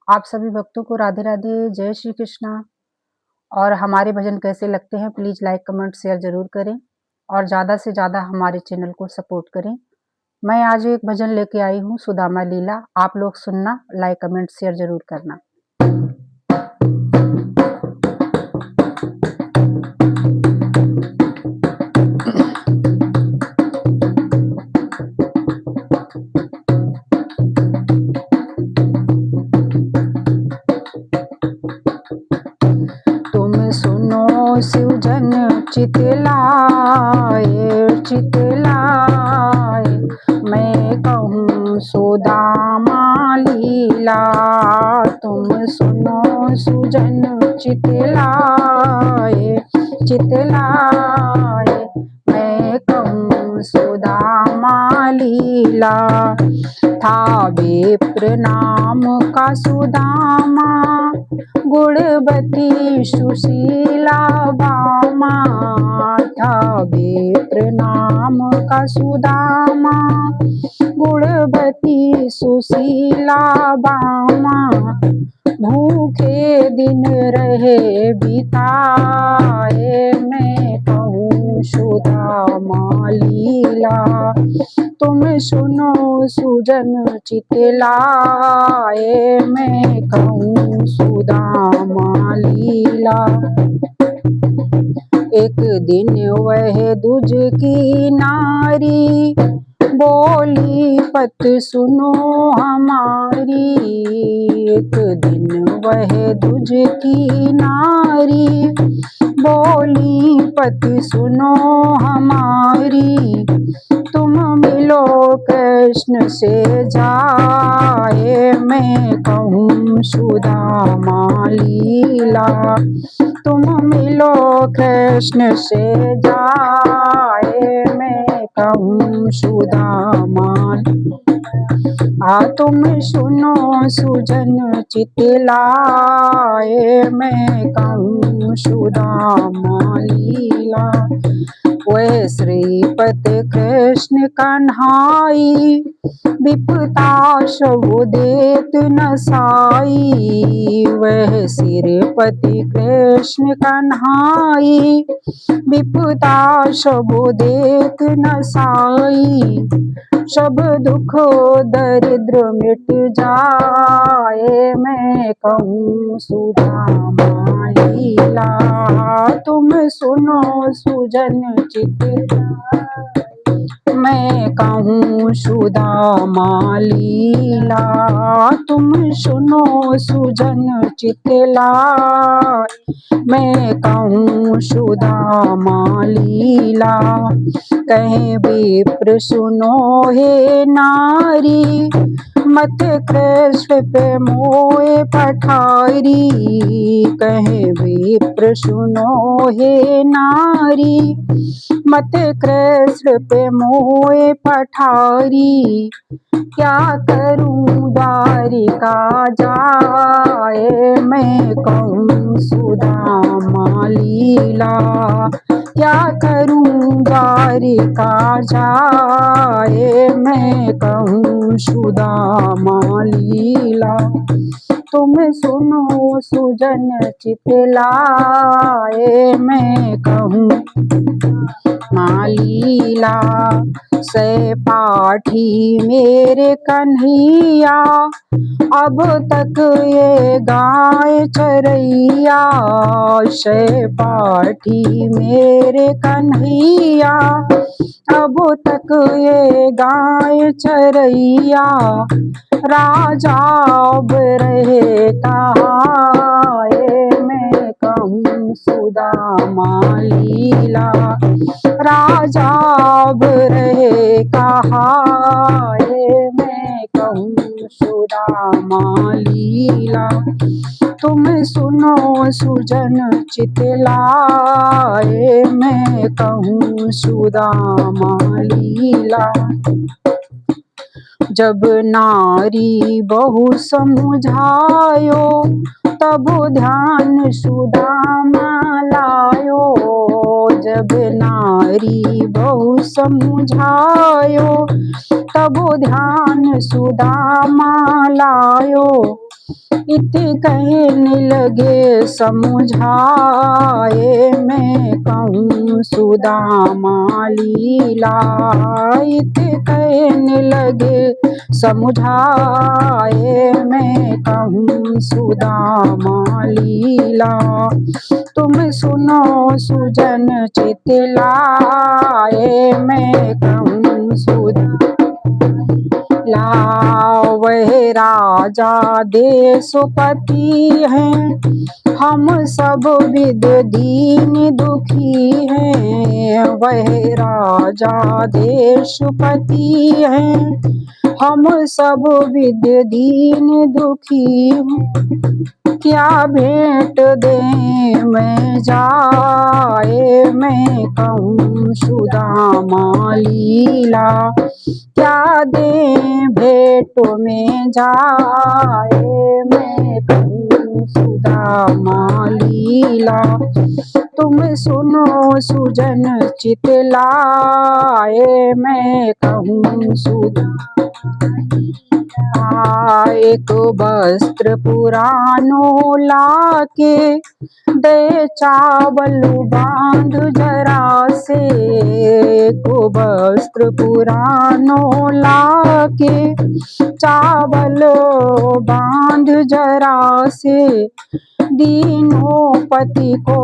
आप सभी भक्तों को राधे राधे, जय श्री कृष्णा। और हमारे भजन कैसे लगते हैं प्लीज़ लाइक, कमेंट, शेयर ज़रूर करें और ज़्यादा से ज़्यादा हमारे चैनल को सपोर्ट करें। मैं आज एक भजन लेके आई हूँ सुदामा लीला, आप लोग सुनना, लाइक, कमेंट, शेयर ज़रूर करना। तुम सुनो शिवजन चितलाए, चितलाए, मैं कहूँ सुदामा लीला। तुम सुनो सुजन चितलाए, चितलाए, मैं कहूँ सुदामा लीला। था विप्र नाम का सुदामा, गुणवती सुशीला बामा। था विप्र नाम का सुदामा, गुणवती सुशीला बामा। भूखे दिन रहे बिताए, मैं कहूँ सुदामा लीला। तुम सुनो सुजन चितलाए, मैं कहूँ सुदामा लीला। एक दिन वह दूज की नारी, बोली पत सुनो हमारी। एक दिन वह दूज की नारी, बोली पत सुनो हमारी। तुम मिलो कृष्ण से जाए, मैं कहूँ सुदामा लीला। तुम मिलो कृष्ण से जाए, मैं कहूँ सुदामा। तुम सुनो सुजन चितलाए, मैं कहूँ सुदामा लीला। वह श्रीपति कृष्ण कन्हाई, विपता सबु देत नसाई। वह श्रीपति कृष्ण कन्हाई, विपता सबु देत नसाई। सब दुख दरिद्र मिट जाए, मैं कहूँ सुदामा लीला। तुम सुनो सुजन चितलाए, मैं कहूँ सुदामा लीला। तुम सुनो सुजन चितलाए, मैं कहूँ सुदामा लीला। कहे विप्र सुनो हे नारी, मत कृष्ण पे मोए पठारी। कहे विप्र सुनो हे नारी, मत कृष्ण पे मोए पठारी। क्या करूं द्वारिका जाए, मैं कहूँ सुदामा लीला। क्या करूं द्वारिका जाए, मैं कहूँ सुदामा लीला। तुम सुनो सुजन चितलाए, मैं कहूँ मालीला। से पाठी मेरे कन्हैया, अब तक ये गाय चरैया। से पाठी मेरे कन्हैया, अब तक ये गाय चरैया। राजा अब रहे कहाँ, मैं कहूँ सुदामा लीला। राजा अब रहे कहाँ, मैं कहूँ सुदामा लीला। तुम सुनो सुजन चितलाए, मैं कहूँ सुदामा लीला। जब नारी बहु समुझायो, तब ध्यान सुदामा लायो। जब नारी बहु समुझायो, तब ध्यान सुदामा लायो। इत कहने लगे समुझाए, मैं कहूँ सुदामा लीला। इत कहने लगे समझाए, मैं कहूँ सुदामा लीला। तुम सुनो सुजन चितलाए, मैं कहूँ सुदामा ला। वह राजा देशपति हैं, हम सब विद दीन दुखी हैं। वह राजा देशपति हैं, हम सब विद दीन दुखी हैं। क्या भेंट दें मैं जाए, मैं कहूँ सुदामा लीला। क्या दें भेंट में जाए, मैं कहूँ सुदामा लीला। तुम सुनो सुजन चितलाए, मैं कहूँ सुदामा। एक वस्त्र पुरानो लाके, दे चावल बांध जरा से। एक वस्त्र पुरानो लाके, चावल बांध जरा से। दीनों पति को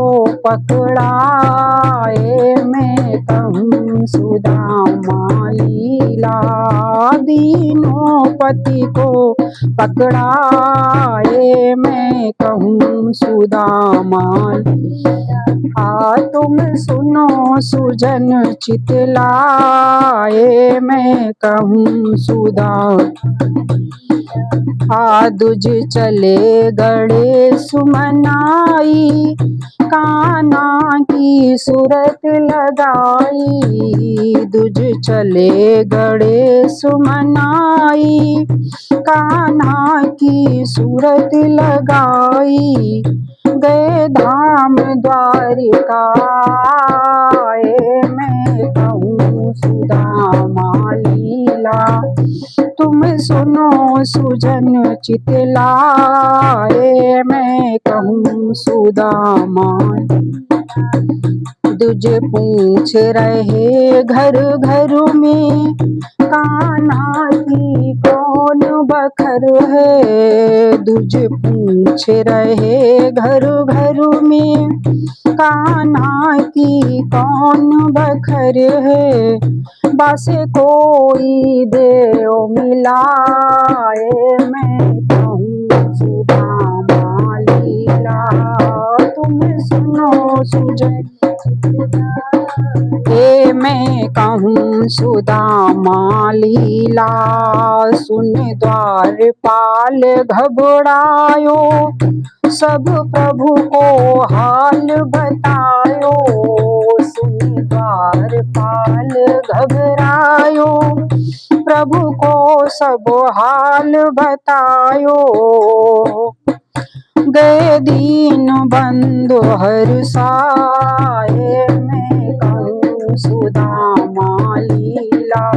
पकड़ाए, मैं कहूँ सुदामा लीला। दीनों पति को पकड़ाए, मैं कहूँ सुदामा लीला। तुम सुनो सुजन चितलाए, मैं कहूँ सुदामा। दुज चले गणेश मनाई, कान्हा की सूरत लगाई। दुज चले गणेश मनाई, कान्हा की सूरत लगाई। गए धाम द्वारिका, मैं कहूँ सुदामा लीला। तुम सुनो सुजन चितलाए, मैं कहूँ सुदामा। दुज पूछ रहे घर घर में, कान्हा की कौन बखर है। दुज पूछ रहे घर घर में, कान्हा की कौन बखर है। बस कोई देव मिलाए, मैं कहूँ सुदामा लीला। तुम सुनो सुजन मैं कहूँ सुदामा लीला। सुन द्वारपाल घबरायो, सब प्रभु को हाल बतायो। सुन द्वारपाल घबरायो, प्रभु को सब हाल बतायो। गए दीन बंधु हर्षाए, मैं कहूँ सुदामा लीला।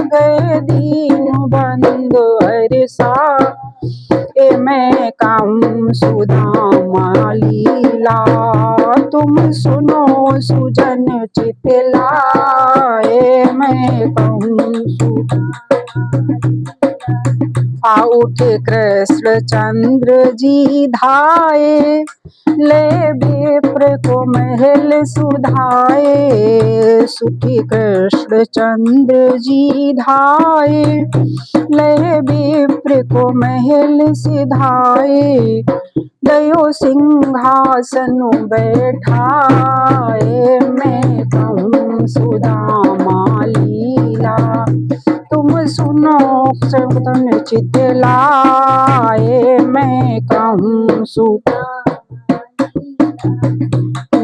गए दीन बंधु हर्षाए, मैं कहूँ सुदामा लीला। तुम सुनो सुजन चितलाए, मैं कहूँ उठे कृष्ण चंद्र जी धाये, ले विप्र को महल सुधाए। सुखी कृष्ण चंद्र जी धाये, ले विप्र को महल सिधाए। दयो सिंहासन बैठाए, मैं कहूँ सुदामा लीला। तुम सुनो सुजन चितलाए, मैं कहूँ सुदामा।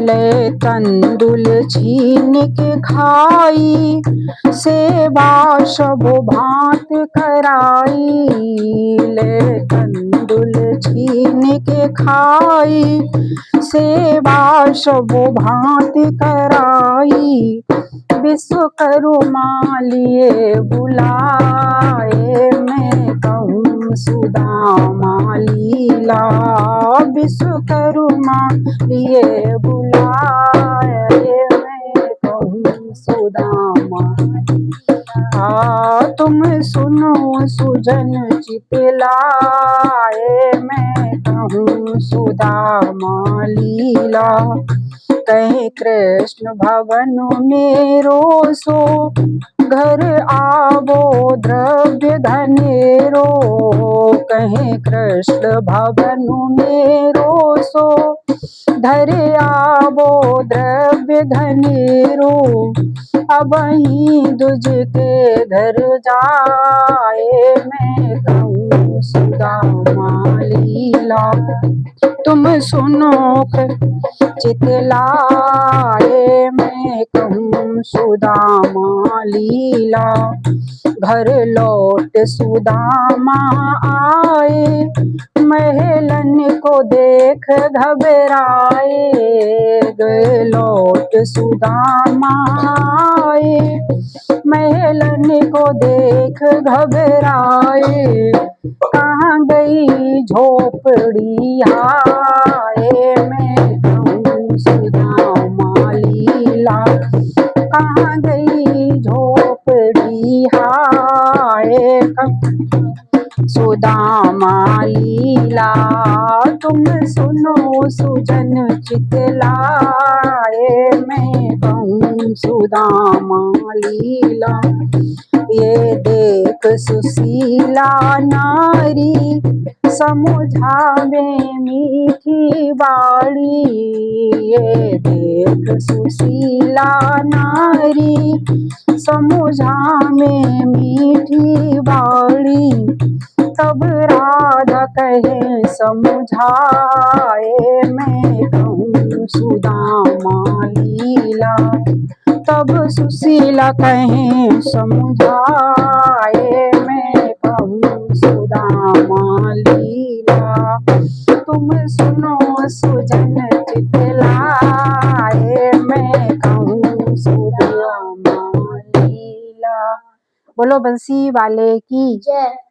ले तंदुल छीन के खाई, सेवा सब भांत कराई। ले तंदुल छीन के खाई, सेवा सब भांत कराई। विश्वकर्मा लिए बुलाए, मैं कहूँ सुदामा लीला। लीला विश्वकर्मा लिए बुलाए, मैं कहूँ सुदामा। तुम सुनो सुजन चितलाए, मैं कहूँ सुदामा लीला। कहीं कृष्ण भवन मेरो सो, घर आवो द्रव्य धनेरो। कहीं कृष्ण भवन मेरो सो, धरे आवो द्रव्य धनेरो। अबहीं दुज के घर जाए, मैं कहूँ सुदामा लीला। तुम सुनो चितलाए, मैं कहूँ सुदामा लीला। घर लौट सुदामा आए, महलन को देख घबराए। लौट सुदामा आए, महलन को देख घबराए। कहाँ गई झोपड़ी हाय, मैं कहूँ सुदामा लीला। कहाँ गई झोपड़ी हाय, सुदामा लीला। तुम सुनो सुजन चितलाए, मैं कहूँ सुदामा लीला। ये देख सुशीला नारी, समुझावे मीठी बाड़ी। ये देख सुशीला नारी, समुझावे मीठी बाड़ी। तब राधा कहे समुझाए, मैं कहूँ सुदामा लीला। तब सुशीला कहे समुझाए, मैं कहूँ सुदामा लीला। तुम सुनो सुजन चितलाए, मैं कहूँ सुदामा लीला। बोलो बंसी वाले की जय।